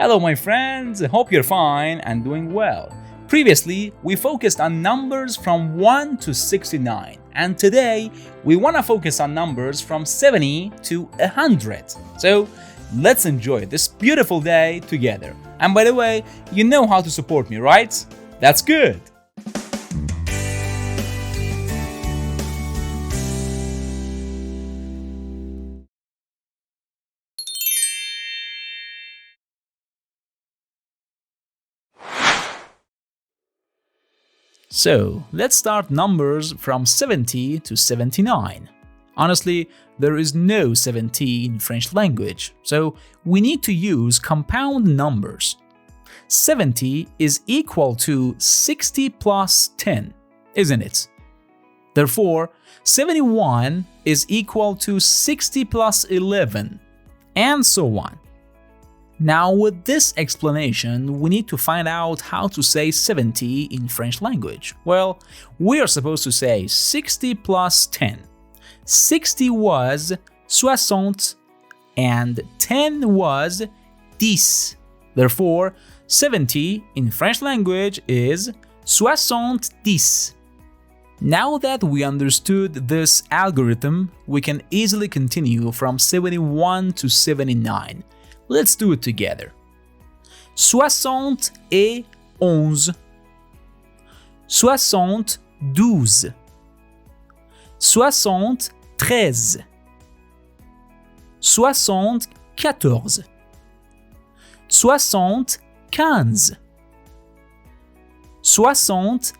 Hello my friends, hope you're fine and doing well. Previously, we focused on numbers from 1 to 69, and today we want to focus on numbers from 70 to 100. So let's enjoy this beautiful day together. And by the way, you know how to support me, right? That's good! So, let's start numbers from 70 to 79. Honestly, there is no 70 in French language, so we need to use compound numbers. 70 is equal to 60 plus 10, isn't it? Therefore, 71 is equal to 60 plus 11, and so on. Now, with this explanation, we need to find out how to say 70 in French language. Well, we are supposed to say 60 plus 10. 60 was 60 and 10 was 10. Therefore, 70 in French language is 70. Now that we understood this algorithm, we can easily continue from 71 to 79. Let's do it together. 71, 72, 73, 74,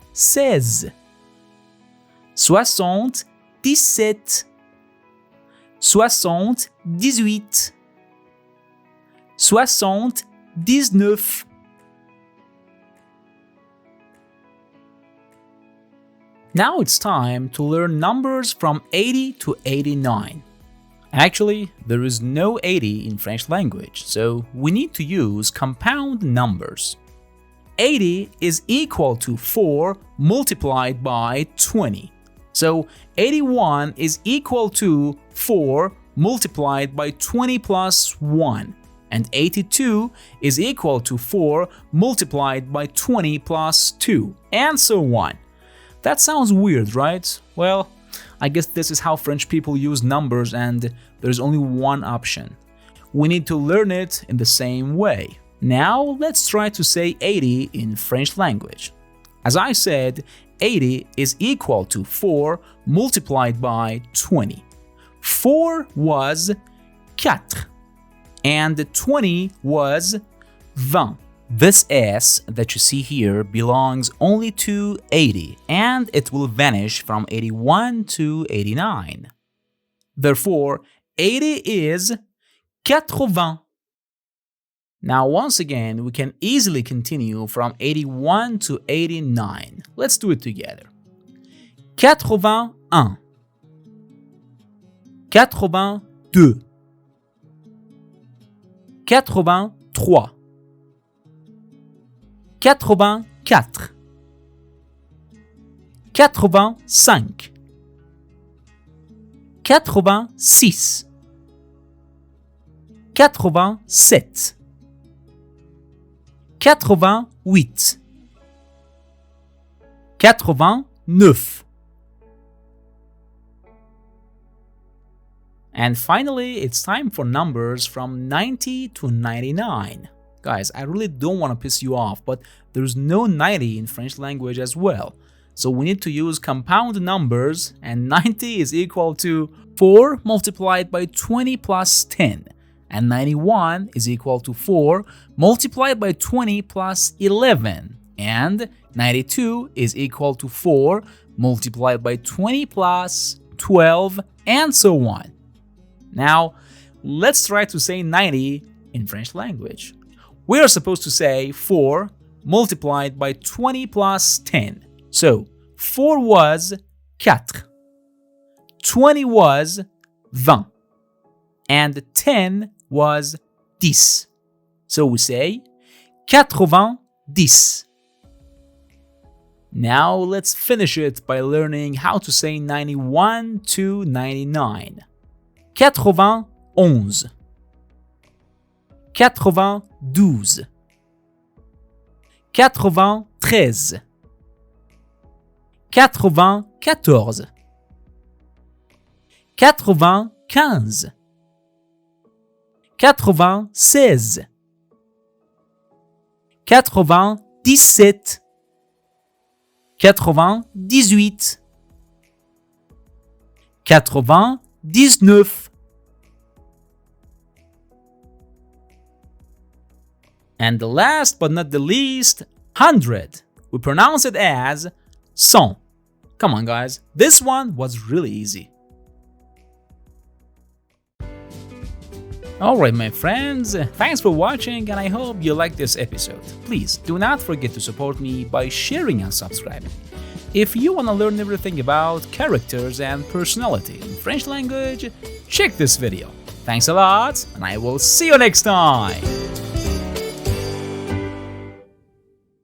75, 76, 77, 78, 79. Now it's time to learn numbers from 80 to 89. Actually, there is no 80 in French language, so we need to use compound numbers. 80 is equal to 4 multiplied by 20. So 81 is equal to 4 multiplied by 20 plus 1. And 82 is equal to 4 multiplied by 20 plus 2, and so on. That sounds weird, right? Well, I guess this is how French people use numbers and there's only one option. We need to learn it in the same way. Now let's try to say 80 in French language. As I said, 80 is equal to 4 multiplied by 20. 4 was 4. And 20 was 20. This S that you see here belongs only to 80, and it will vanish from 81 to 89. Therefore, 80 is 80. Now, once again, we can easily continue from 81 to 89. Let's do it together. 81, 82, 83, 84, 85, 86, 87, 88, 89. And finally, it's time for numbers from 90 to 99. Guys, I really don't want to piss you off, but there's no 90 in French language as well. So we need to use compound numbers, and 90 is equal to 4 multiplied by 20 plus 10. And 91 is equal to 4 multiplied by 20 plus 11. And 92 is equal to 4 multiplied by 20 plus 12, and so on. Now, let's try to say 90 in French language. We are supposed to say 4 multiplied by 20 plus 10. So, 4 was 4, 20 was 20, and 10 was 10. So we say 90. Now let's finish it by learning how to say 91 to 99. 91, 92, 93, 94, 95, 96, 97, 98, 99. And the last but not the least, 100. We pronounce it as 100. Come on guys, this one was really easy. Alright my friends, thanks for watching and I hope you liked this episode. Please do not forget to support me by sharing and subscribing. If you want to learn everything about characters and personality in French language, check this video. Thanks a lot and I will see you next time!